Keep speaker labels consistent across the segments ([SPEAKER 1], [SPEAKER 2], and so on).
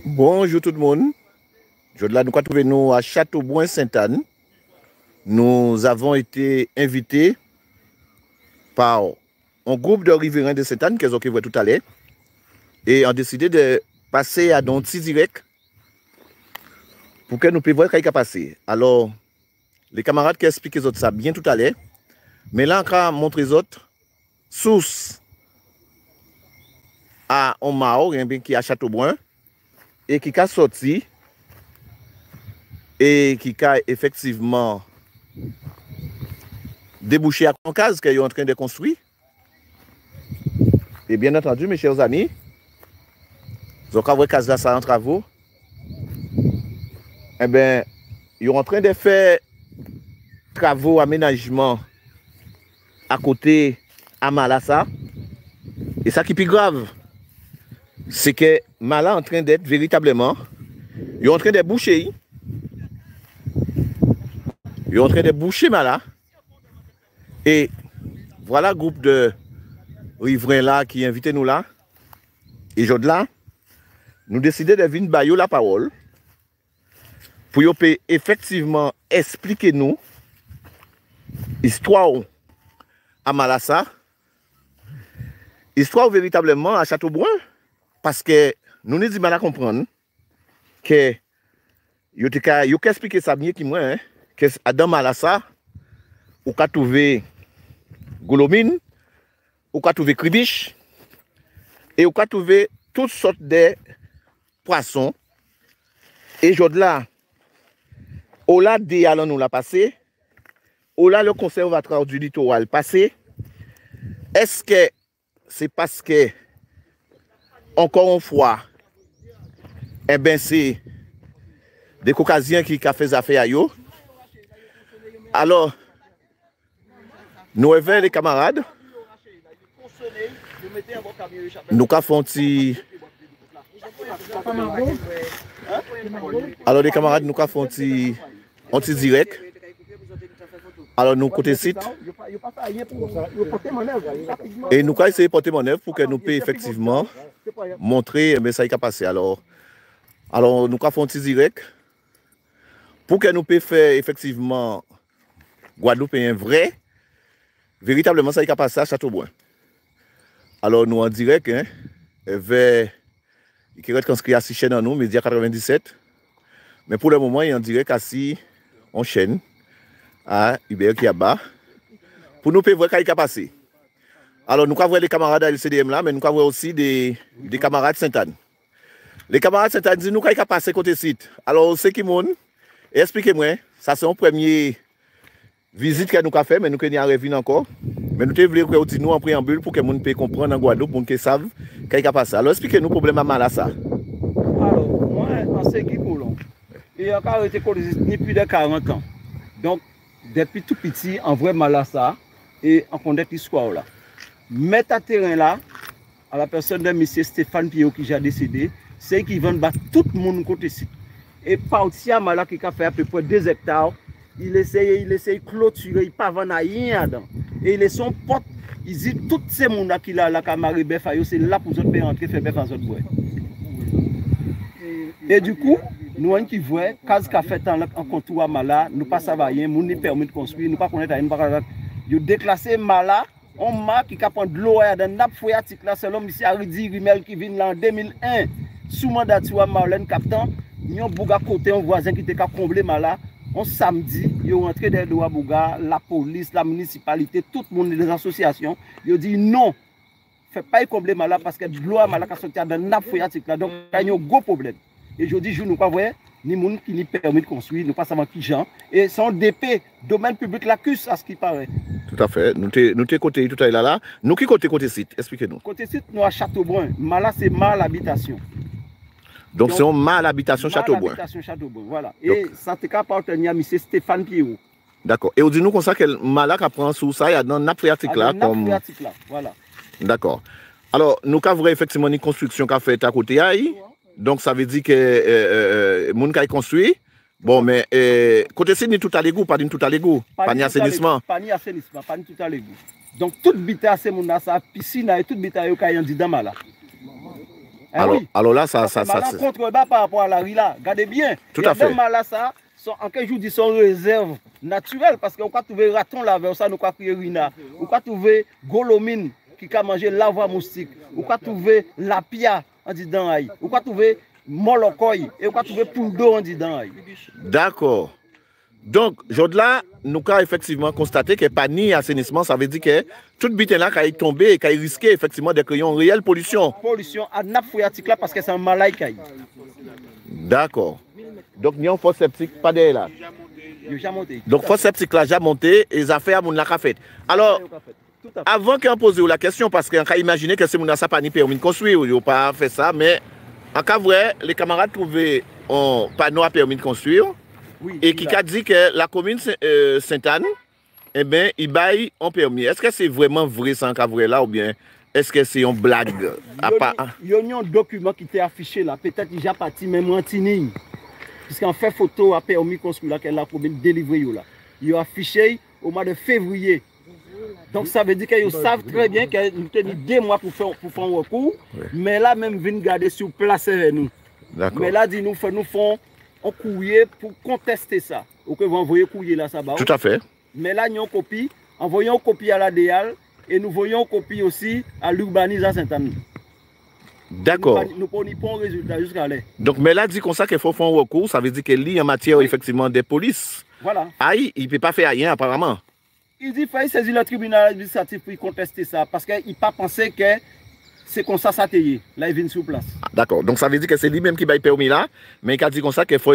[SPEAKER 1] Bonjour tout le monde. Aujourd'hui, nous trouvons nous à Châteaubrun-Sainte-Anne. Nous avons été invités par un groupe de riverains de Sainte-Anne qu'ils ont vu tout à l'heure et ont décidé de passer à un petit direct pour que nous puissions voir ce qui a passé. Alors, les camarades qui expliquent ça bien tout à l'heure, mais là, on va montrer les autres sources à Omao, qui est à Châteaubrun, et qui a sorti et qui a effectivement débouché à Concase qu'ils sont en train de construire. Et bien entendu, mes chers amis, vous avez vu Case là, ça en travaux. Eh bien, ils sont en train de faire travaux, aménagement à côté à Malassa. Et ça qui est plus grave, c'est que Mala est en train d'être véritablement, ils sont en train de boucher. Ils sont en train de boucher Mala. Et voilà le groupe de riverains là qui invitent nous là. Et aujourd'hui là, nous décidons de venir bailler la parole pour effectivement expliquer nous l'histoire à Malassa, histoire véritablement à Châteaubrun, parce que nous nous disons mal à comprendre que vous pouvez expliquer ça bien que moi, hein, que dans Malassa, vous pouvez trouver golomine, vous pouvez trouver cribiche, et vous pouvez trouver toutes sortes de poissons. Et aujourd'hui là, au là des allons nous l'a passé, au là le conservatoire du littoral passé. Est-ce que c'est parce que, encore une fois, eh bien c'est des Caucasiens qui ont fait affaire à eux? Alors, nous avons les camarades, nous avons fait alors les camarades, nous avons fait un petit direct. Alors nous côté site et nous avons essayé de porter manœuvre pour que nous puissions effectivement montrer ça qui a passé. Alors nous avons fait un petit direct pour que nous puissions faire effectivement Guadeloupe un vrai, véritablement ça qui a passé à Châteaubrun. Alors nous en direct, hein, vers qui est inscrit à 6 chaînes en nous, Média 97. Mais pour le moment, il est en direct assis en chaîne à Hubert Kiaba pour nous voir ce qui a passé. Alors nous avons les camarades à LCDM là, mais nous avons aussi des camarades Sainte-Anne. Les camarades Sainte-Anne disent nous ce qui a passé côté site. Alors ceux qui montent, expliquez-moi, ça c'est une première visite que nous avons fait, mais nous avons revenir encore. Mais nous voulons que vous dites nous en préambule pour que les gens puissent comprendre en Guadeloupe, pour qu'ils savent ce qui a passé. Alors expliquez-nous le problème à Malassa.
[SPEAKER 2] Alors, moi, en ce qui pour long, il a été colonisé plus de 40 ans. Donc, depuis tout petit, en vrai Malassa, et on connaît l'histoire là. Mettre à terrain là, à la personne de M. Stéphane Pio qui a décédé, c'est qu'ils vont battre tout le monde côté ici. Et parti à Malassa qui a fait à peu près 2 hectares, il essaye de clôturer, il ne pas vendre rien dedans. Et il est son pote, il dit tout ces monde qui a la camarade Bef, c'est là pour nous rentrer faire Bef en zone bois. Et du coup, nous on qui voit, quand qu'a fait en contour à Mala, nous pas savoir rien, nous ne permis de construire, nous pas connaître rien, nous déclassé Mala, on m'a qui a prendre de l'eau dans nappe phréatique là, c'est l'homme ici Aridi Rimel qui vient là en 2001 sous mandat de Marlène Captain, nous avons bouga côté un voisin qui était comblé Mala. On samedi, ils sont rentrés dans le Bouga, la police, la municipalité, tout le monde des associations. Ils ont dit non, faites pas combler Mala parce que de l'eau à Mala qui sorti dans la nappe phréatique là. Donc, il y a un gros problème. Et je dis, je ne pas voir ni monde qui n'y permet de construire, nous ne pas savoir qui gens. Et c'est un DP, domaine public lacus à ce qui paraît.
[SPEAKER 1] Tout à fait. Nous sommes côté tout à l'heure là. Nous qui côté site, expliquez-nous.
[SPEAKER 2] Côté site, nous à Châteaubrun. Mala, c'est mal habitation.
[SPEAKER 1] Donc c'est un mal habitation Châteaubrun.
[SPEAKER 2] Habitation Châteaubrun, voilà. Et ça te appartenir à M. Stéphane Pierrot.
[SPEAKER 1] D'accord. Et on dit nous comme ça que Malak apprend sous ça, il y a dans nappe phréatique là.
[SPEAKER 2] Nappe phréatique là, voilà.
[SPEAKER 1] D'accord. Alors, nous avons effectivement une construction qu'a fait à côté. Donc ça veut dire que les gens qui ont construit, Bon, mais côté si ni tout à l'égout, pas ni tout à l'égout, pas ni assainissement.
[SPEAKER 2] Pas ni assainissement, pas ni tout à l'égout. Donc, toute bita, c'est mon sa piscine, et toute bita, il y a un didama là.
[SPEAKER 1] Alors là, ça.
[SPEAKER 2] Contrebas par rapport à la rue là. Regardez bien.
[SPEAKER 1] Tout à fait.
[SPEAKER 2] Là, ça, en quelques jours, ils sont réserve naturelle parce qu'on peut trouver raton là, vers ça, nous peut crier rina. On peut trouver golomine qui a mangé lava moustique. On peut trouver lapia en disant aïe. On peut trouver molokoy et on peut trouver poule d'eau en disant aïe.
[SPEAKER 1] D'accord. Donc, là, nous avons effectivement constaté que pas ni assainissement, ça veut dire que toute bite là qui est tombée et qui est risqué effectivement de créer une réelle pollution.
[SPEAKER 2] Pollution à nappe phréatique là parce que c'est un malade.
[SPEAKER 1] D'accord. Donc, nous avons une fosse septique pas derrière là. Donc, fosse septique là, déjà monté et les affaires, on l'a fait. Alors, avant qu'on pose la question, parce qu'on a imaginé que c'est mon ça pas ni permis de construire, ils n'ont pas fait ça, mais en cas vrai, les camarades trouvaient un panneau à permis de construire. Oui, et qui a dit que la commune Sainte-Anne, eh bien, il baille en permis. Est-ce que c'est vraiment vrai sans cas vrai là ou bien est-ce que c'est une blague?
[SPEAKER 2] Il y a un document qui était affiché là, peut-être déjà parti même en tini. Puisqu'en fait photo à permis construire là que la commune délivré là. Il a affiché au mois de février. Donc ça veut dire qu'ils savent très bien que nous avons 2 mois pour faire un recours, oui. Mais là même viennent garder sur place avec nous. Mais là dit nous font un courrier pour contester ça. Ou que vous envoyez courrier là, ça va.
[SPEAKER 1] Tout à fait.
[SPEAKER 2] Mais là, nous avons une copie. Envoyons une copie à l'ADEAL et nous voyons une copie aussi à l'urbanisation Sainte-Anne.
[SPEAKER 1] D'accord.
[SPEAKER 2] Nous prenons pas un résultat jusqu'à là.
[SPEAKER 1] Donc, mais là, dit comme ça qu'il faut faire un recours, ça veut dire qu'il y a en matière effectivement des polices.
[SPEAKER 2] Voilà.
[SPEAKER 1] Aïe, il ne peut pas faire rien apparemment.
[SPEAKER 2] Il dit qu'il faut saisir le tribunal administratif pour contester ça parce qu'il n'a pas pensé que c'est comme ça, ça t'est. Là, il vient sur place.
[SPEAKER 1] D'accord. Donc, ça veut dire que c'est lui-même qui va permis là, mais il a dit comme ça qu'il faut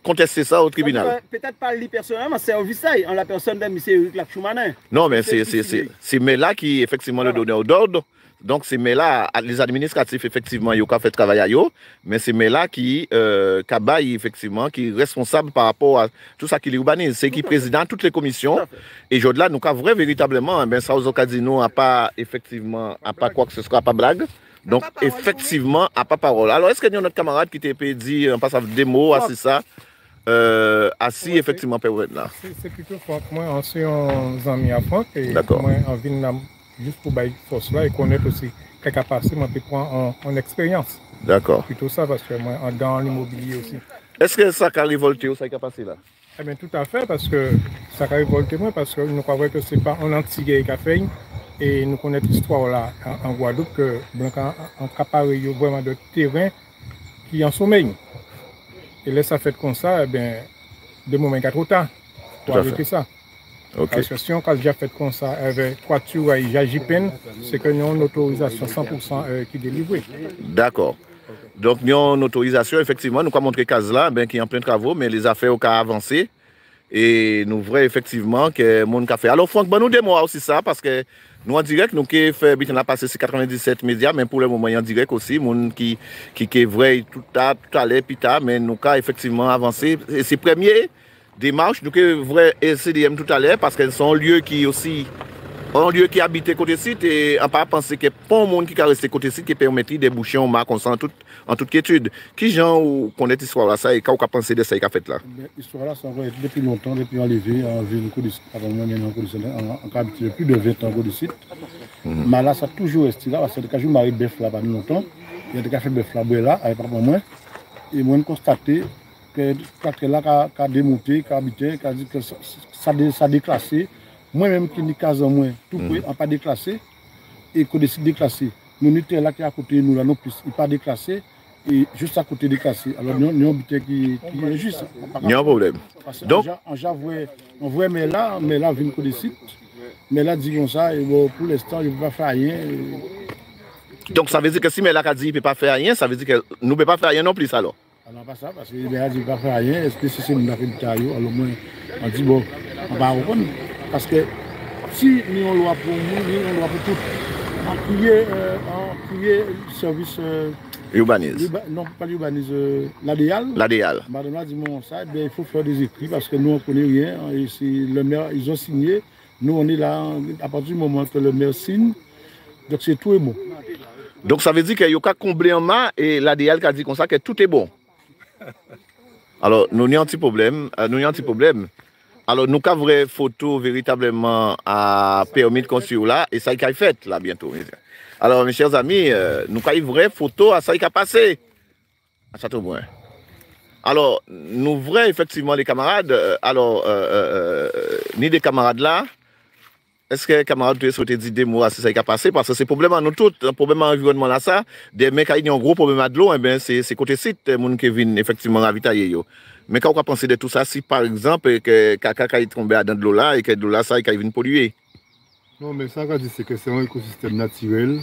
[SPEAKER 1] contester ça au tribunal.
[SPEAKER 2] Peut-être pas lui personnellement, c'est au Visay, en la personne de M. Eric Lachoumanin.
[SPEAKER 1] Non, mais c'est Mela qui, effectivement, le donneur d'ordre. Donc, c'est Mela, les administratifs, effectivement, ils ont fait travail à eux, mais c'est Mela qui, effectivement, qui est responsable par rapport à tout ça qui l'urbanise. C'est qui est président de toutes les commissions. Et là, nous avons véritablement, ben, ça, aux occasions, à pas, effectivement, à pas quoi que ce soit, à pas blague. Donc, effectivement, à pas parole. Alors, est-ce qu'il y a notre camarade qui t'a dit, en passant des mots, assis ça, assis, effectivement, peut-être là?
[SPEAKER 3] C'est plutôt Franck. Moi, on s'est en amis à Franck. Et moi, en ville, juste pour bailler force là et connaître aussi quelques passé, moi, je prends en expérience.
[SPEAKER 1] D'accord.
[SPEAKER 3] Plutôt ça, parce que moi, dans l'immobilier aussi.
[SPEAKER 1] Est-ce que ça a révolté ou ça a passé là?
[SPEAKER 3] Eh bien, tout à fait, parce que ça a révolté moi, parce que nous croyons que ce n'est pas un Antiguais qui a fait. Et nous connaissons l'histoire là en Guadeloupe que Blanc a accaparé vraiment de terrain qui en sommeil. Et là, ça fait comme ça, eh bien, de moments il y a trop tard pour arrêter ça.
[SPEAKER 1] Okay.
[SPEAKER 3] Parce que si on a déjà fait comme ça avec toiture et JPN, c'est que nous avons une autorisation 100% qui est délivrée.
[SPEAKER 1] D'accord. Donc, nous avons une autorisation, effectivement, nous avons montré case là, ben, qui est en plein travaux, mais les affaires ont avancé. Et nous voyons effectivement que mon café. Alors, Franck, ben, nous démons aussi ça, parce que nous en direct, nous qui fait, on a passé 97 médias, mais pour le moment, en direct aussi, mon qui est vrai tout à l'heure, mais nous avons effectivement avancé. Et c'est premier démarche, nous qui vrai CDM tout à l'heure, parce qu'elles sont un lieu qui aussi, un lieu qui habite côté site, et on pas penser qu'il n'y a pas un monde qui a resté côté site qui permettrait des bouchons en marque en toute quiétude. Qui gens connaît l'histoire là, ça, et quand on a pensé de ça qu'il a fait là?
[SPEAKER 4] L'histoire là, ça va être depuis longtemps, depuis enlevé, en ville avant moi, on a habité plus de 20 ans au site. Mais là, ça a toujours resté là, parce que quand je m'arrive bœuf là pendant longtemps, il y a des cafés bœuf là, là, avec papa moi, et moi, j'ai constaté que quand là, qui a démonté, qui a habité, qui a dit que ça a déclassé. Moi-même qui n'ai qu'à moi, tout peut pas déclassé, et qu'on décide de déclasser. Nous sommes là qui est à côté de nous, là, non plus, il n'est pas déclassé, et juste à côté déclassé. Alors, nous avons habité qui est juste.
[SPEAKER 1] Il y a un problème.
[SPEAKER 4] Donc, on voit mais là, vient qu'on décide. Mais là, dit comme ça, et bon, pour l'instant, il ne peut pas faire rien.
[SPEAKER 1] Donc, ça veut dire que si Mela a dit qu'il ne peut pas faire rien, ça veut dire que nous ne pouvons pas faire rien non plus alors?
[SPEAKER 4] Non, pas ça, parce qu'il Mela dit qu'il ne peut pas faire rien. Est-ce que si c'est nous qui avons fait alors moi, on dit bon, on va reprendre. Parce que si nous avons loi pour nous, nous avons loi pour tout. En crier service.
[SPEAKER 1] Urbanise.
[SPEAKER 4] Non, pas l'urbanise, l'ADEAL.
[SPEAKER 1] L'ADEAL.
[SPEAKER 4] Madame a dit bon, ça, il faut faire des écrits parce que nous, on ne connaît rien. Et si le maire, ils ont signé. Nous, on est là à partir du moment que le maire signe. Donc, c'est tout est bon.
[SPEAKER 1] Donc, ça veut dire qu'il y a qu'à combler en main et l'ADEAL qui a dit comme ça que tout est bon. Alors, nous avons un petit problème. Alors, nous avons une photo véritablement à permis de construire là, et ça qui a fait là bientôt. Alors, mes chers amis, nous avons une vraie photo à ça qui a passé à Châteaubrun. Alors, nous voulons effectivement les camarades, ni des camarades là, est-ce que les camarades tu souhaité dire des mots à ça qui a passé? Parce que c'est problème à nous tous, un problème à l'environnement là, ça, des mecs qui ont un gros problème de l'eau, eh bien, c'est côté site, les gens qui viennent effectivement ravitailler. Mais quand on va penser de tout ça, si par exemple, que caca est tombé dans de l'eau là, et que de l'eau là, ça, il vient polluer.
[SPEAKER 5] Non, mais ça, c'est que c'est un écosystème naturel.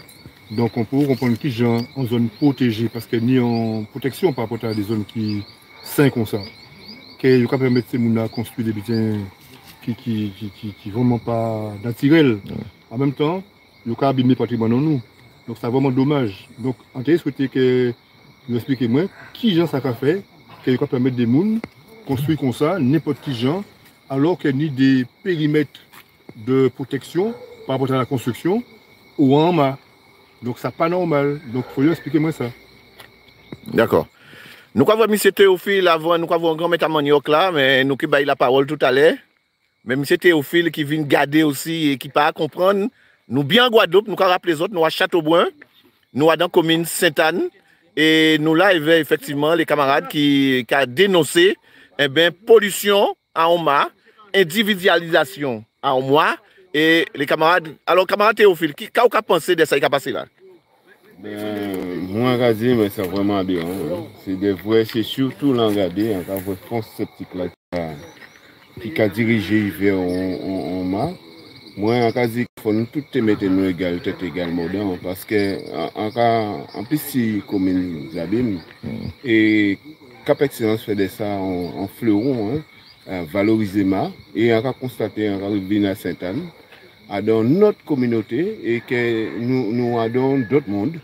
[SPEAKER 5] Donc, on peut comprendre qui genre en zone protégée, parce que ni en protection par rapport à des zones qui sains comme ça. Qui peuvent permettre ces gens à construire des biens qui vraiment pas naturels. En même temps, ils peuvent abîmer le patrimoine en nous. Donc, c'est vraiment dommage. Donc, on t'a souhaité que vous expliquez moi qui genre ça a fait, qui peut permettre des gens construire comme ça, n'importe qui genre, alors qu'il n'y a ni des périmètres de protection par rapport à la construction ou en main. Donc, ça n'est pas normal. Donc, il faut lui expliquer moi ça.
[SPEAKER 1] D'accord. Nous avons M. Théophile avant, nous avons un grand maître manioc là, mais nous qui baillons la parole tout à l'heure. Mais M. Théophile qui vient garder aussi et qui ne peut pas comprendre. Nous bien en Guadeloupe, nous avons rappelé les autres, nous à Châteaubrun, nous à dans la commune Sainte-Anne. Et nous là, il y avait effectivement les camarades qui ont dénoncé pollution à Oma, individualisation à Oma. Et les camarades, alors camarade Théophile, qu'est-ce que vous avez pensé de ça qui a passé là?
[SPEAKER 6] Moi, mais c'est vraiment bien. C'est des vrais, c'est surtout l'engagé, un vrai fonds sceptique là qui a dirigé vers Oma. Moi, en cas il faut nous toutes mettre nous égales, tête également dedans, parce que en plus si commune Zabim et Cap Excellence fait de ça en fleuron, valoriser ma et on a constaté en arrivé à Sainte-Anne, dans notre communauté et que nous avons d'autres mondes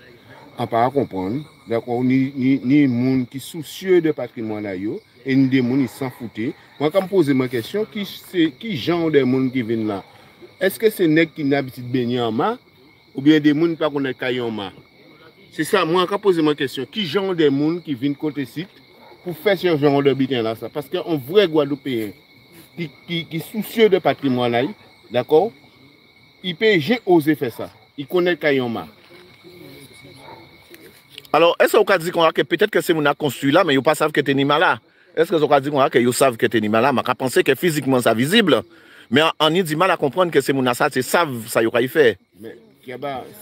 [SPEAKER 6] à pas comprendre, d'accord, ni monde qui soucieux de patrimoine là yo et ni des monde qui s'en foutent. Moi quand me poser ma question, qui genre de monde qui viennent là? Est-ce que c'est nèg qui n'habite de baigner en mar ou bien des gens qui pas connaître caille en mar? C'est ça, moi quand poser ma question, qui genre de monde qui viennent côté site pour faire ce genre de bitin là ça? Parce qu'un vrai Guadeloupéen qui soucieux de patrimoine là, d'accord, il peut j'ai osé faire ça. Il connaît caille en mar.
[SPEAKER 1] Alors, est-ce que vous avez dit que peut-être que c'est mon construit là, mais ils ne savent pas que c'est animal là? Est-ce que vous avez dit que ils savent que c'est animal là, mais ils pensent que physiquement c'est visible? Mais on a du mal à comprendre que c'est mon ça, c'est savent ça y fait.
[SPEAKER 6] Mais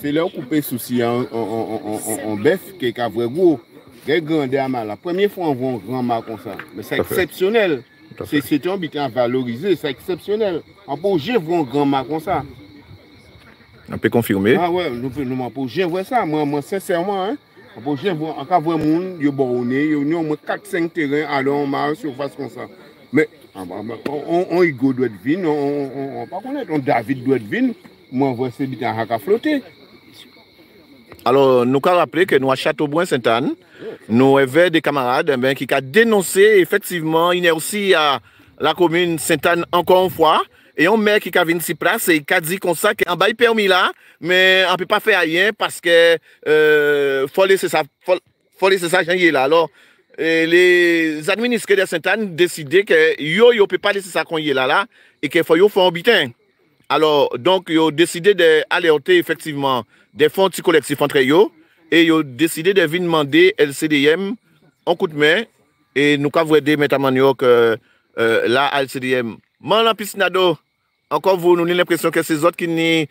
[SPEAKER 6] c'est là où couper souci en bœuf qui est un vrai gros. La première fois on voit un grand mar comme ça. Mais c'est exceptionnel. C'est un bitin à valoriser, c'est exceptionnel. On peut voir un grand mar comme ça.
[SPEAKER 1] On peut confirmer.
[SPEAKER 6] Ah ouais, nous pouvons voir ça. Moi sincèrement, hein, on peut voir un monde, il y a au moins 4-5 terrains à l'heure mar surface comme ça. Mais on Hugo doit être vine, on pas connaître, on David doit être vine. Moi, on voit ces bitins à flotter.
[SPEAKER 1] Alors, nous avons rappelé que nous, à Châteaubrun-Sainte-Anne, nous avons des camarades qui ont dénoncé effectivement l'inertie à la commune Sainte-Anne encore une fois. Et un maire qui a venu sur place et qui a dit comme ça qu'en bas il permis là, mais on ne peut pas faire rien parce que faut laisser ça là. Alors, et les administrés de Sainte-Anne décidé que yo ne peut pas laisser ça qu'on y est là et qu'il faut faire un bitin. Alors, donc, ils ont décidé d'alerter effectivement des fonds collectifs entre eux et ils ont décidé de venir demander LCDM en coup de main et nous avons aidé M. Manioc là à LCDM. Maintenant, Pisnado, encore vous, nous avons l'impression que c'est eux qui sont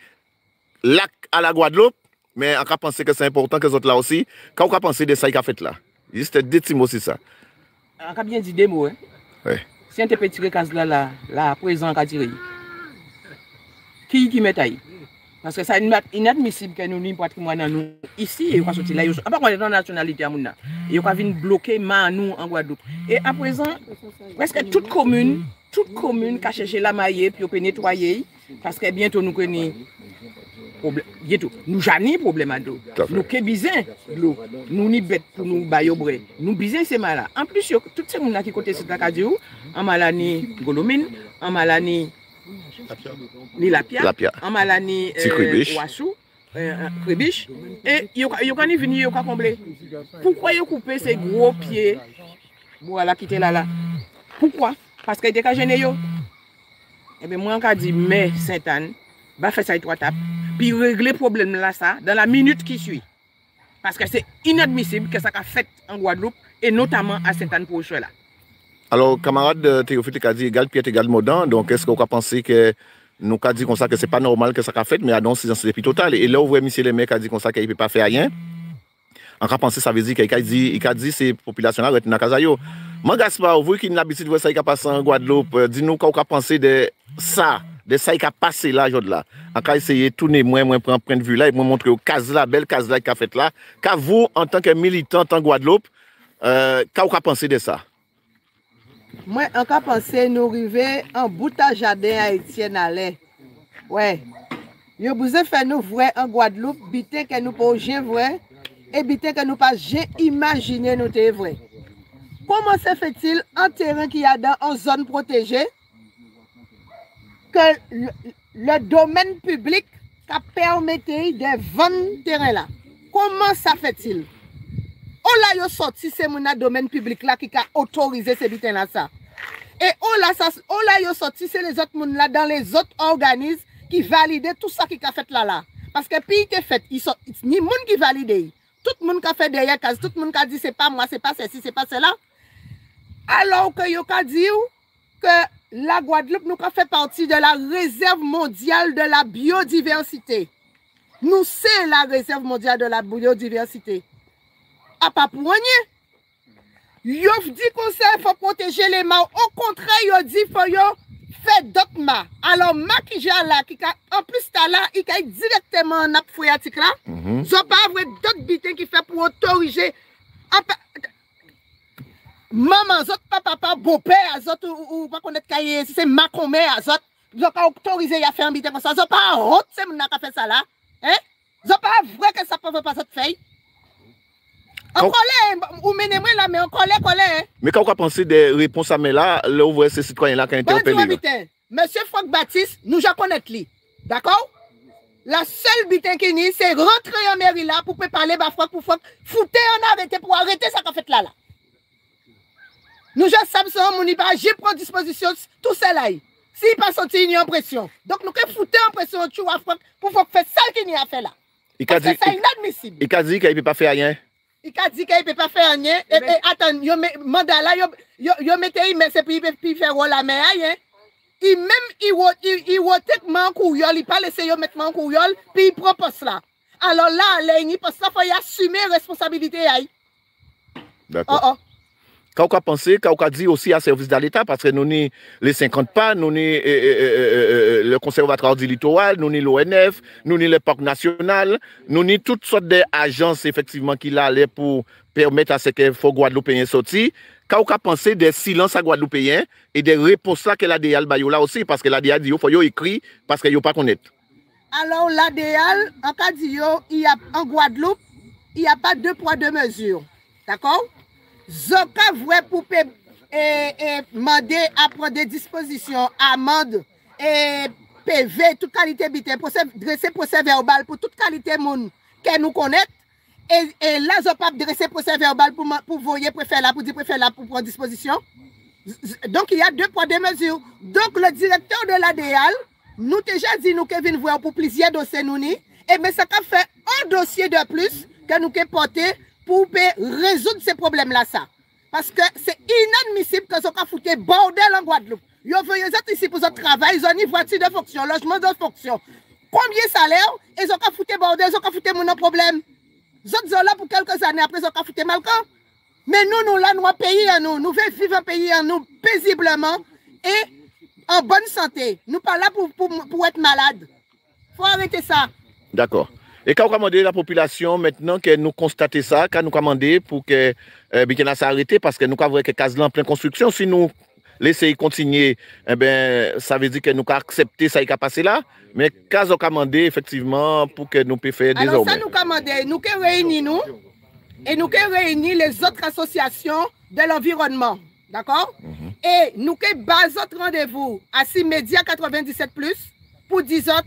[SPEAKER 1] là à la Guadeloupe, mais on a pensé que c'est important que les autres là aussi. Quand on a pensé de ça qu'il a fait là? Juste deux petits mots, c'est ça.
[SPEAKER 7] On a bien dit des mots. Hein?
[SPEAKER 1] Oui.
[SPEAKER 7] Si on te peut tirer case là, présent, on a tiré. Qui met aïe? Parce que c'est inadmissible que nous n'ayons pas de patrimoine nous ici et on va sortir là. On ne peut pas connaître la nationalité à Mouna. Et on va venir bloquer nous en Guadeloupe. Et à présent, presque toute commune qui a cherché la maille puis on peut nettoyer. Parce que bientôt nous connaissons. Nous n'avons problème à l'eau. Nous sommes besoin de l'eau. Nous n'y bêtes pour nous bailler. Nous besoin ces malades. En plus, toutes ces gens qui côté cette Acadiou, en malani Golomine, en malani ni Lapia, en malani Ouassou, Kribiche, et ils ont venir combler. Pourquoi ils coupent ces gros pieds Voilà, quitter là. Pourquoi? Parce qu'il était qu'à gêner yo. Eh bien, moi, on dit, mais Sainte-Anne, va faire ça et trois tapes, puis régler le problème là, ça, dans la minute qui suit. Parce que c'est inadmissible que ça a fait en Guadeloupe, et notamment à Sainte-Anne pour là.
[SPEAKER 1] Alors, camarade Théophile a dit égal pied égal modant, donc est-ce qu'on a pensé que nous avons dit comme ça que c'est pas normal que ça a fait, mais annonce silence depuis total. Et là, où monsieur le maire a dit comme ça qu'il ne peut pas faire rien, on a pensé ça veut dire qu'il a dit ces populations-là retenent dans Kazayo. Moi, Gaspard, vous qui avez l'habitude de voir ça qui a passé en Guadeloupe, dis-nous qu'on a pensé de ça qui a passé là, aujourd'hui là. On a essayé de tourner, moi, prendre un point de vue là, et moi montrer aux cases là, belle case là qui a fait là, qu'à vous, en tant que militant en Guadeloupe, qu'est-ce qu'on a pensé de ça?
[SPEAKER 8] Moi, on a pensé nous arriver en bout à jardin haïtien à l'air. Ouais. Yo vous avez fait nous vrai en Guadeloupe, bité que nous pas jamais vrai, et bité que nous pas jamais imaginer nous te vrai. Comment se fait-il un terrain qui a dans une zone protégée que le domaine public a permis de vendre terrain là? Comment ça fait-il? On l'a sorti c'est mon domaine public là qui a autorisé ces bitins là ça. Et on l'a sorti c'est les autres moun là dans les autres organismes qui valident tout ça qui a fait là. Parce que puis il fait, ni moun qui valide. Tout le monde qui a fait derrière case, tout le monde qui a dit c'est pas moi, c'est pas ceci, c'est pas cela. Alors que yo ka dit que la Guadeloupe nous fait partie de la réserve mondiale de la biodiversité. Nous c'est la réserve mondiale de la biodiversité. A pas pour rien. Yo dit qu'on sait faut protéger les mâts. Au contraire, yo dit faut yo faire d'autres mâts. Alors ma qui j'ai là qui en plus ta là, il a directement en nappe phréatique là. Zo pas vrai d'autres bitins qui fait pour autoriser maman, zot papa, beau-père, zot ou pas connaître cahier, c'est ma mère, zot, zot pas autorisé à faire un bitin comme ça, zot pas honte, c'est mon qui fait ça là, hein? Zot pas vrai que ça peut pas zot fait. En colère, ou menez-moi là, mais en colère, hein?
[SPEAKER 1] Mais quand on a pensé des réponses à là, là, où ces citoyens-là qui ont interpellé.
[SPEAKER 8] Monsieur Franck Baptiste, nous ja connaître lui, d'accord? La seule bitin qui n'y, c'est rentrer en mairie là pour parler à Franck, pour foutre en arrêter, pour arrêter ça qu'a fait là. Nous, je Samson, mon pas, j'ai pris disposition tout cela. S'il pas sorti une impression. Donc, nous avons foutu en pression pour faire ça qu'il y a fait là. Parce que c'est inadmissible.
[SPEAKER 1] Il a dit qu'il ne peut pas faire rien.
[SPEAKER 8] Il a dit qu'il ne peut pas faire rien. Et attends, mandat là, il mettez, mais c'est puis il fait rôle la mer. Il même, il wote man courriol, il pas laissé mettre man courriol, puis il propose là. Alors là, il parce qu'il faut assumer responsabilité.
[SPEAKER 1] D'accord. Quand on a pensé, quand on a dit aussi à service de l'État, parce que nous avons les 50 pas, nous avons le Conservatoire du littoral, nous avons l'ONF, nous avons le Parc national, nous avons toutes sortes d'agences effectivement qui allaient pour permettre à ce que les Guadeloupéens sortent. Quand on a pensé des silences à Guadeloupéens et des réponses là que l'ADL là aussi, parce que l'ADL dit qu'il faut écrire parce qu'il n'y a pas connaître.
[SPEAKER 8] Alors l'ADL, en cas en Guadeloupe, il n'y a pas 2 poids 2 mesures. D'accord? Zoka vrai pour demander à prendre des dispositions, amende et PV, toute qualité bitin, dresser procès verbal pour toute qualité moun que nous connaît. Et là, je pas dresser procès verbal pour voyer préfet là, pour dire préfet là, pour prendre disposition. Donc, il y a 2 poids 2 mesures. Donc, le directeur de l'ADL, nous déjà dit nous Kevin voir pour plusieurs dossiers nous ni, et mais ça a fait un dossier de plus que nous avons porté pour résoudre ces problèmes-là, ça. Parce que c'est inadmissible que ça a foutu bordel en Guadeloupe. Vous voyez ici pour votre travail, ils ont une voiture de fonction, logement de fonction. Combien de salaire, ils ont foutu bordel, ils ont foutu mon problème. Ils sont là pour quelques années, après ils ont foutu malcan. Mais nous là, nous, un pays en nous, nous voulons vivre un pays en nous paisiblement et en bonne santé. Nous ne sommes pas là pour être malades. Il faut arrêter ça.
[SPEAKER 1] D'accord. Et quand on a demandé à la population, maintenant que nous constatons ça, quand nous avons demandé pour que Bikena s'arrête, parce que nous avons vu que Kazlan en pleine construction, si nous laissons continuer, eh ben, ça veut dire que nous avons accepté ça qui a passé là. Mais quand on a demandé, effectivement, pour que nous puissions faire désormais.
[SPEAKER 8] Alors ça, nous avons demandé, nous avons réuni nous, et nous avons réuni les autres associations de l'environnement. D'accord? Et nous avons basé notre rendez-vous à 6 médias 97+, pour 10 autres.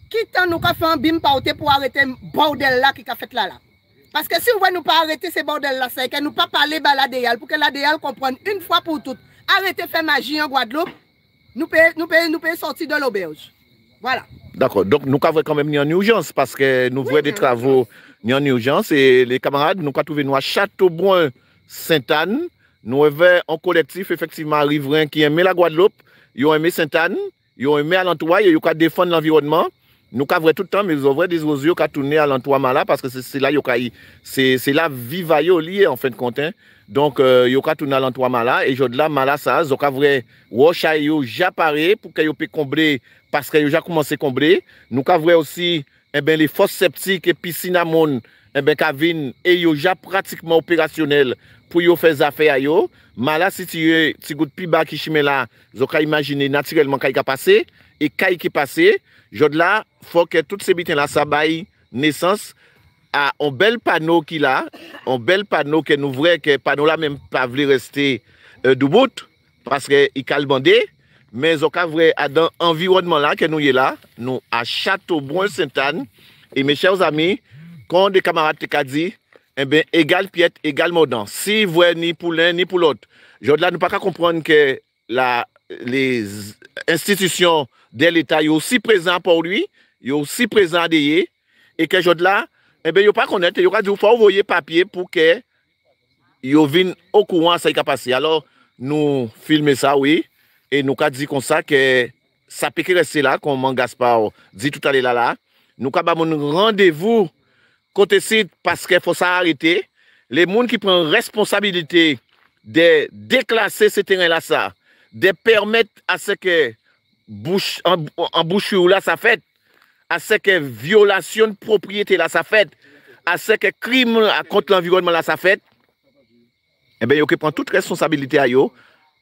[SPEAKER 8] Qui t'en nous a fait un bim paoté pour arrêter le bordel là qui a fait là. Parce que si vous voulez nous pas arrêter ces bordels là, c'est que nous pas parler à l'ADEAL pour que l'ADEAL comprenne une fois pour toutes. Arrêtez de faire magie en Guadeloupe, nous pouvons sortir de l'auberge. Voilà.
[SPEAKER 1] D'accord, donc nous avons quand même en urgence parce que nous voyons des travaux en urgence et les camarades, nous avons trouvé nous à Châteaubrun Sainte-Anne, nous avons un collectif effectivement riverain qui aime la Guadeloupe, ils ont aimé Sainte-Anne, ils ont aimé Alentois, ils ont défendre l'environnement. Nous avons tout le temps, mais ils ont des oiseaux qui ont tourné à l'entour là parce que c'est là c'est là vivaille lié en fin de compte. Hein. Donc ils ont tourné à l'entour là et je là mala ça, ils ont vrai rocha yo j'appareil pour qu'ils puissent combler parce qu'ils ont déjà commencé à combler. Nous avons aussi les fosses septiques et piscines à monde Kavin et ils ont déjà pratiquement opérationnel pour yo faire affaires yo. Mala si tu goûtes plus bas qui chimé là, ils ont imaginer naturellement qu'il a passé et qu'il qui passé. Là, il faut que toutes ces bitins-là, ça baille naissance à un bel panneau qu'il a, un bel panneau que nous voyons que le panneau-là même pas voulu rester debout parce qu'il calbandé, mais au cas vrai, dans l'environnement-là que nous y est là, nous à Châteaubrun-Sainte-Anne, et mes chers amis, quand des camarades te dit, eh bien, égal piètre, égal mordant. Si vous voyez ni pour l'un ni pour l'autre, là, nous ne pouvons pas comprendre que les institutions de l'État sont aussi présentes pour lui, sont aussi présentes à DIE, et que là, eh bien, ils ne pas connaître, ils ont dit qu'il faut envoyer papier pour que ils viennent au courant de ce qui a passé. Alors, nous filmons ça, oui, et nous avons dit comme ça que ça peut rester là, comme Gaspard dit tout à l'heure là. Nous avons un rendez-vous côté site parce qu'il faut s'arrêter. Les gens qui prennent responsabilité de déclasser ce terrain-là, ça, de permettre à ce que en bouchure là, ça fait, à ce que violation de propriété là, ça fait, à ce que crime contre l'environnement là, ça fait, eh bien, ils prennent toute responsabilité à eux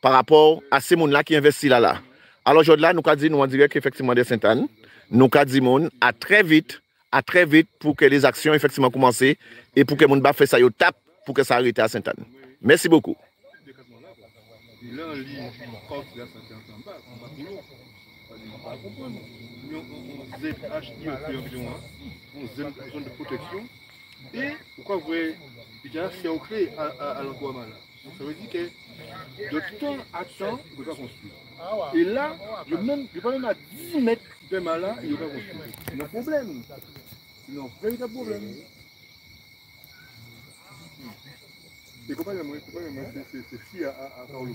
[SPEAKER 1] par rapport à ces gens-là qui investissent là. Alors, aujourd'hui, nous avons dit, nous en direct qu'effectivement de Sainte-Anne, nous avons dit, à très vite pour que les actions effectivement commencent et pour que les gens fassent ça, ils tapent pour que ça arrête à Sainte-Anne. Merci beaucoup.
[SPEAKER 5] Zone de protection et pourquoi vous voyez c'est ancré à l'endroit mal. Ça veut dire que de temps à temps, il ne peut pas construire. Et là, je ne pas même à 10 mètres de malin, il ne peut pas construire. C'est un problème. C'est un véritable problème. Et comment c'est si à Carolo.